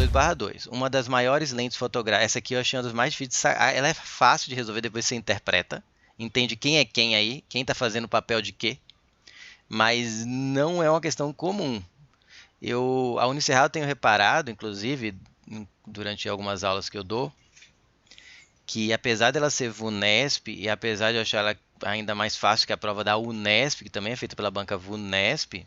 2/2. Uma das maiores lentes fotográficas. Essa aqui eu achei uma das mais difíceis. Ela é fácil de resolver, depois você interpreta. Entende quem é quem aí, quem está fazendo o papel de quê. Mas não é uma questão comum. A Unicerral eu tenho reparado, inclusive, durante algumas aulas que eu dou, que apesar dela ser VUNESP, e apesar de eu achar ela ainda mais fácil que a prova da Unesp, que também é feita pela banca VUNESP,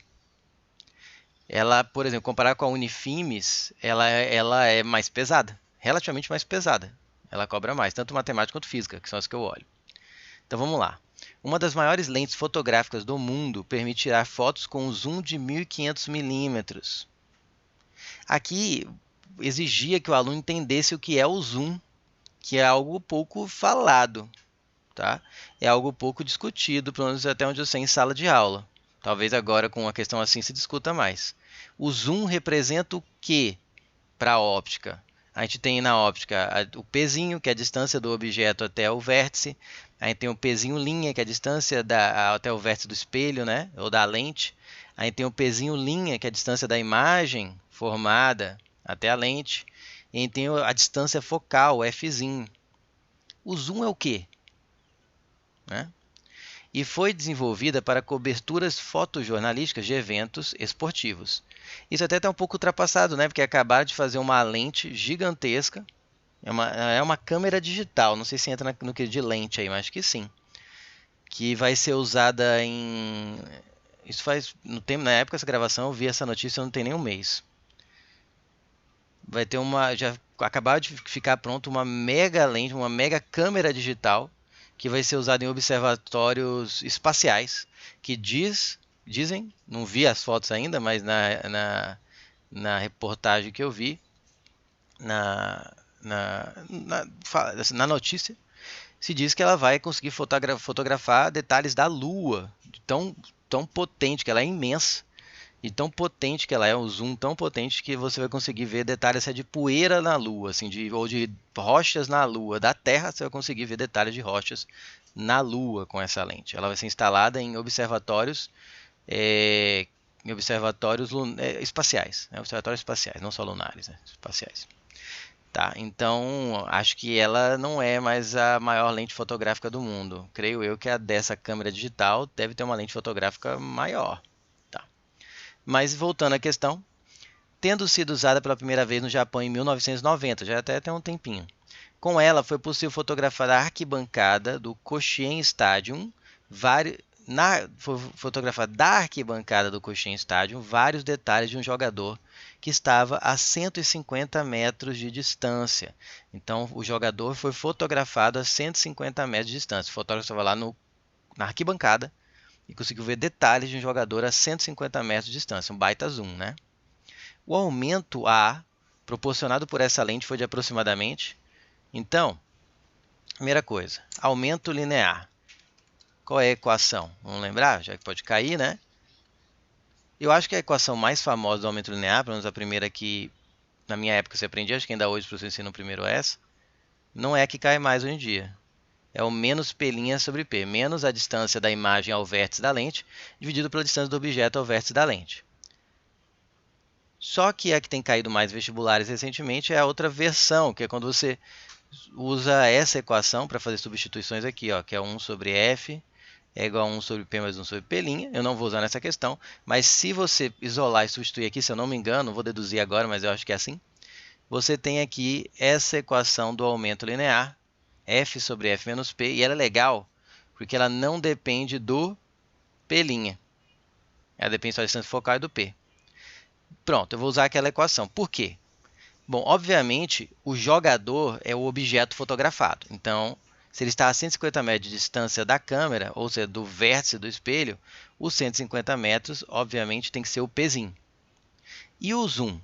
ela, por exemplo, comparada com a Unifimes, ela é mais pesada, relativamente mais pesada. Ela cobra mais, tanto matemática quanto física, que são as que eu olho. Então vamos lá. Uma das maiores lentes fotográficas do mundo permite tirar fotos com um zoom de 1500 milímetros. Aqui exigia que o aluno entendesse o que é o zoom, que é algo pouco falado, tá? É algo pouco discutido, pelo menos até onde eu sei, em sala de aula. Talvez agora com uma questão assim se discuta mais. O zoom representa o que para a óptica? A gente tem na óptica o pezinho, que é a distância do objeto até o vértice. A gente tem o pezinho linha, que é a distância até o vértice do espelho, né? Ou da lente. A gente tem o pezinho linha, que é a distância da imagem formada até a lente. E a gente tem a distância focal, o Fzinho. O zoom é o quê? Né? E foi desenvolvida para coberturas fotojornalísticas de eventos esportivos. Isso até está um pouco ultrapassado, né? Porque acabaram de fazer uma lente gigantesca. É uma câmera digital, não sei se entra no que de lente aí, mas acho que sim. Que vai ser usada em... Isso faz... Na época dessa gravação eu vi essa notícia, não tem nem um mês. Vai ter uma... Já acabaram de ficar pronto uma mega lente, uma mega câmera digital que vai ser usada em observatórios espaciais, que dizem, não vi as fotos ainda, mas na reportagem que eu vi, na notícia, se diz que ela vai conseguir fotografar detalhes da Lua, tão potente, que ela é imensa, e tão potente que ela é, um zoom tão potente que você vai conseguir ver detalhes de poeira na Lua, assim, ou de rochas na Lua. Da Terra você vai conseguir ver detalhes de rochas na Lua com essa lente. Ela vai ser instalada em observatórios, espaciais, né? Observatórios espaciais, não só lunares, né? Espaciais. Tá, então acho que ela não é mais a maior lente fotográfica do mundo. Creio eu que a dessa câmera digital deve ter uma lente fotográfica maior. Mas voltando à questão, tendo sido usada pela primeira vez no Japão em 1990, já até tem um tempinho. Com ela foi possível fotografar a arquibancada do Koshien Stadium, fotografar da arquibancada do Koshien Stadium vários detalhes de um jogador que estava a 150 metros de distância. Então o jogador foi fotografado a 150 metros de distância. O fotógrafo estava lá na arquibancada e conseguiu ver detalhes de um jogador a 150 metros de distância, um baita zoom, né? O aumento A proporcionado por essa lente foi de aproximadamente... Então, primeira coisa, aumento linear. Qual é a equação? Vamos lembrar? Já que pode cair, né? Eu acho que a equação mais famosa do aumento linear, pelo menos a primeira que na minha época você aprendia, acho que ainda hoje para você ensina o primeiro essa, não é a que cai mais hoje em dia. É o menos P' sobre P, menos a distância da imagem ao vértice da lente, dividido pela distância do objeto ao vértice da lente. Só que a que tem caído mais vestibulares recentemente é a outra versão, que é quando você usa essa equação para fazer substituições aqui, ó, que é 1 sobre F é igual a 1 sobre P mais 1 sobre P'. Eu não vou usar nessa questão, mas se você isolar e substituir aqui, se eu não me engano, não vou deduzir agora, mas eu acho que é assim, você tem aqui essa equação do aumento linear, F sobre F menos P, e ela é legal porque ela não depende do P'. Ela depende só da distância focal e do P. Pronto, eu vou usar aquela equação. Por quê? Bom, obviamente, o jogador é o objeto fotografado. Então, se ele está a 150 metros de distância da câmera, ou seja, do vértice do espelho, os 150 metros, obviamente, tem que ser o Pzinho. E o zoom?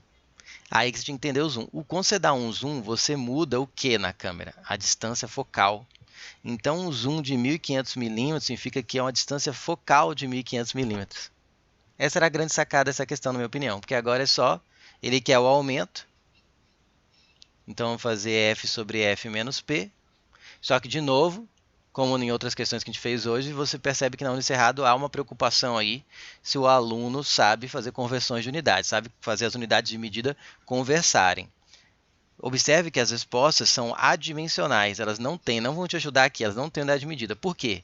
Aí que você tem que entender o zoom. Quando você dá um zoom, você muda o que na câmera? A distância focal. Então, um zoom de 1500 milímetros significa que é uma distância focal de 1500 milímetros. Essa era a grande sacada dessa questão, na minha opinião, porque agora é só, ele quer o aumento, então vamos fazer F sobre F menos P, só que de novo, como em outras questões que a gente fez hoje, você percebe que na Unicerrado há uma preocupação aí se o aluno sabe fazer conversões de unidades, sabe fazer as unidades de medida conversarem. Observe que as respostas são adimensionais, elas não vão te ajudar aqui, elas não têm unidade de medida. Por quê?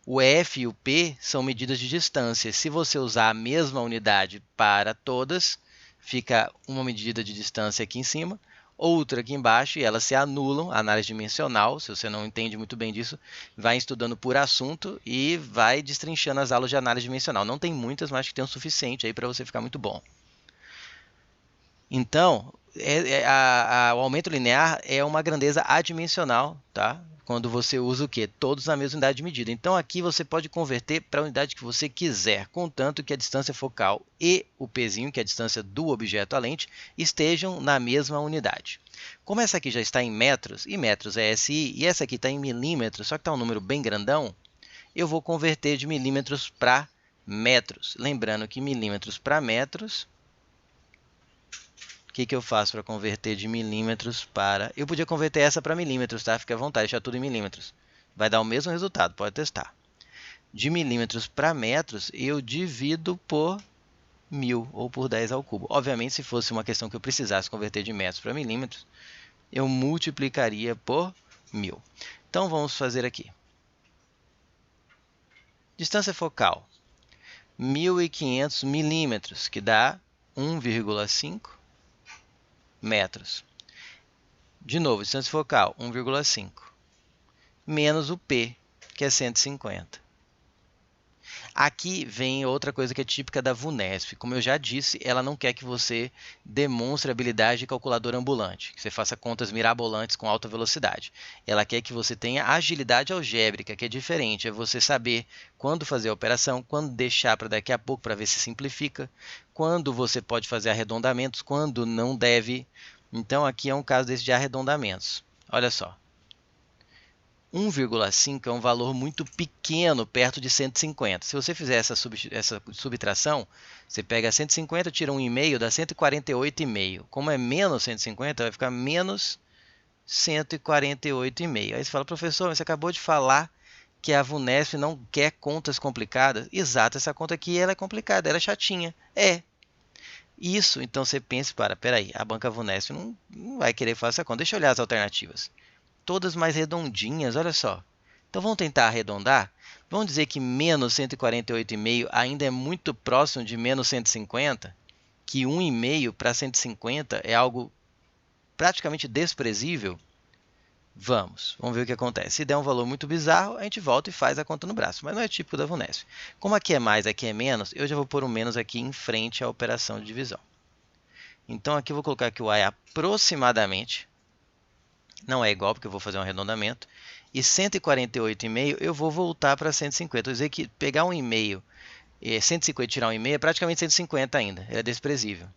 O F e o P são medidas de distância. Se você usar a mesma unidade para todas, fica uma medida de distância aqui em cima, outra aqui embaixo, e elas se anulam. A análise dimensional, se você não entende muito bem disso, vai estudando por assunto e vai destrinchando as aulas de análise dimensional. Não tem muitas, mas acho que tem o suficiente aí para você ficar muito bom. Então, o aumento linear é uma grandeza adimensional, tá? Quando você usa o quê? Todos na mesma unidade de medida. Então, aqui você pode converter para a unidade que você quiser, contanto que a distância focal e o Pzinho, que é a distância do objeto à lente, estejam na mesma unidade. Como essa aqui já está em metros, e metros é SI, e essa aqui está em milímetros, só que está um número bem grandão, eu vou converter de milímetros para metros. Lembrando que milímetros para metros... O que eu faço para converter de milímetros para... Eu podia converter essa para milímetros, tá? Fique à vontade, deixar tudo em milímetros. Vai dar o mesmo resultado, pode testar. De milímetros para metros, eu divido por 1000 ou por 10 ao cubo. Obviamente, se fosse uma questão que eu precisasse converter de metros para milímetros, eu multiplicaria por 1000. Então, vamos fazer aqui. Distância focal, 1500 milímetros, que dá 1,5 metros. De novo, distância focal, 1,5. Menos o P, que é 150. Aqui vem outra coisa que é típica da VUNESP. Como eu já disse, ela não quer que você demonstre habilidade de calculador ambulante, que você faça contas mirabolantes com alta velocidade. Ela quer que você tenha agilidade algébrica, que é diferente. É você saber quando fazer a operação, quando deixar para daqui a pouco para ver se simplifica, quando você pode fazer arredondamentos, quando não deve. Então, aqui é um caso desse de arredondamentos. Olha só. 1,5 é um valor muito pequeno, perto de 150. Se você fizer essa subtração, você pega 150, tira 1,5, dá 148,5. Como é menos 150, vai ficar menos 148,5. Aí você fala, professor, você acabou de falar que a VUNESP não quer contas complicadas. Exato, essa conta aqui ela é complicada, ela é chatinha. É. Isso, então você pensa, peraí, a banca VUNESP não vai querer fazer essa conta. Deixa eu olhar as alternativas. Todas mais redondinhas, olha só. Então vamos tentar arredondar? Vamos dizer que menos 148,5 ainda é muito próximo de menos 150, que 1,5 para 150 é algo praticamente desprezível. Vamos ver o que acontece. Se der um valor muito bizarro, a gente volta e faz a conta no braço, mas não é típico da VUNESP. Como aqui é mais, aqui é menos, eu já vou pôr um menos aqui em frente à operação de divisão. Então aqui eu vou colocar que o A é aproximadamente, não é igual porque eu vou fazer um arredondamento, e 148,5 eu vou voltar para 150. Vou dizer que pegar 1,5, 150 e tirar 1,5 é praticamente 150 ainda, é desprezível.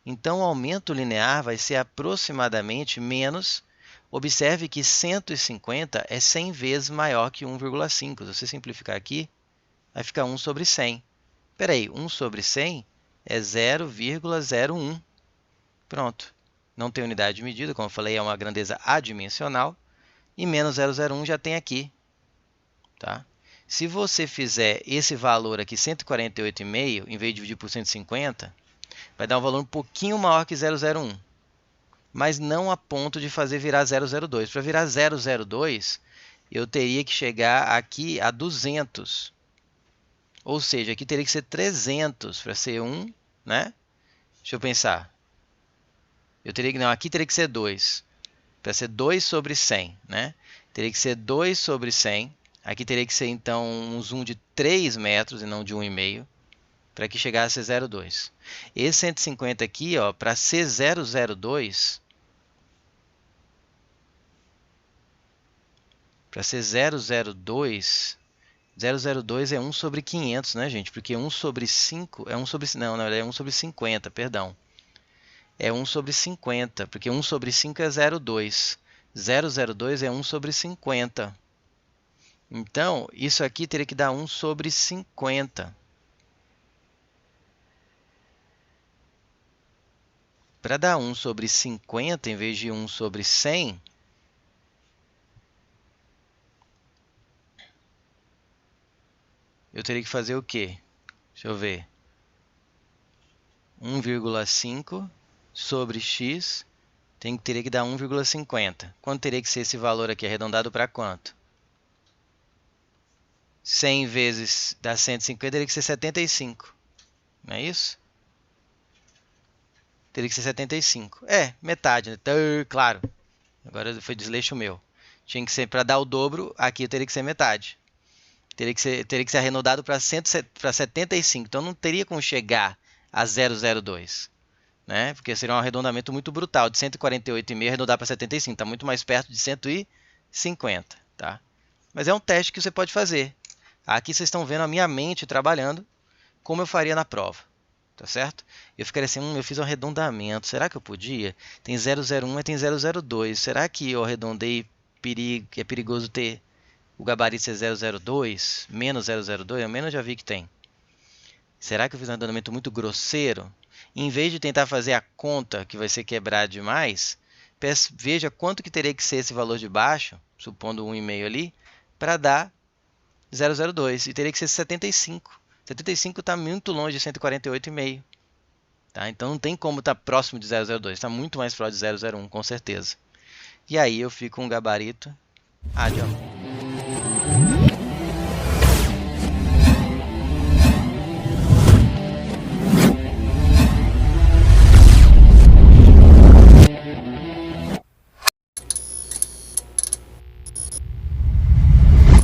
Então o aumento linear vai ser aproximadamente menos, observe que 150 é 100 vezes maior que 1,5. Se você simplificar aqui, vai ficar 1 sobre 100. Espera aí, 1 sobre 100 é 0,01. Pronto. Não tem unidade de medida, como eu falei, é uma grandeza adimensional. E menos 0,01 já tem aqui. Tá? Se você fizer esse valor aqui, 148,5, em vez de dividir por 150, vai dar um valor um pouquinho maior que 0,01. Mas não a ponto de fazer virar 0,02. Para virar 0,02, eu teria que chegar aqui a 200. Ou seja, aqui teria que ser 300 para ser 1, né? Deixa eu pensar. Aqui teria que ser 2. Para ser 2 sobre 100, né? Teria que ser 2 sobre 100. Aqui teria que ser, então, um zoom de 3 metros e não de 1,5, para que chegasse a 0,2. Esse 150 aqui, para ser 0,02, para ser 0,02, 0,02 é 1 sobre 500, né, gente? Porque 1 sobre 5 é 1 sobre... Não, é 1 sobre 50, perdão. É 1 sobre 50, porque 1 sobre 5 é 0,2. 0,02 é 1 sobre 50. Então, isso aqui teria que dar 1 sobre 50. Para dar 1 sobre 50, em vez de 1 sobre 100, eu teria que fazer o quê? Deixa eu ver. 1,5 sobre x teria que dar 1,50. Quanto teria que ser esse valor aqui? Arredondado para quanto? 100 vezes dá 150, teria que ser 75. Não é isso? Teria que ser 75. É, metade, né? Claro. Agora foi desleixo meu. Tinha que ser, para dar o dobro, aqui teria que ser metade. Teria que ser arredondado para 75. Então não teria como chegar a 002. Né? Porque seria um arredondamento muito brutal. De 148,5 arredondar para 75. Está muito mais perto de 150. Tá? Mas é um teste que você pode fazer. Aqui vocês estão vendo a minha mente trabalhando como eu faria na prova. Tá certo? Eu ficaria assim, eu fiz um arredondamento. Será que eu podia? Tem 001 e tem 002. Será que eu arredondei que é perigoso ter o gabarito ser 002? Menos 002? Eu menos já vi que tem. Será que eu fiz um arredondamento muito grosseiro? Em vez de tentar fazer a conta que vai ser quebrar demais, veja quanto que teria que ser esse valor de baixo, supondo 1,5 ali, para dar 002. E teria que ser 75. 75 está muito longe de 148,5. Tá? Então não tem como estar próximo de 002. Está muito mais próximo de 001, com certeza. E aí eu fico com um gabarito. Adiante.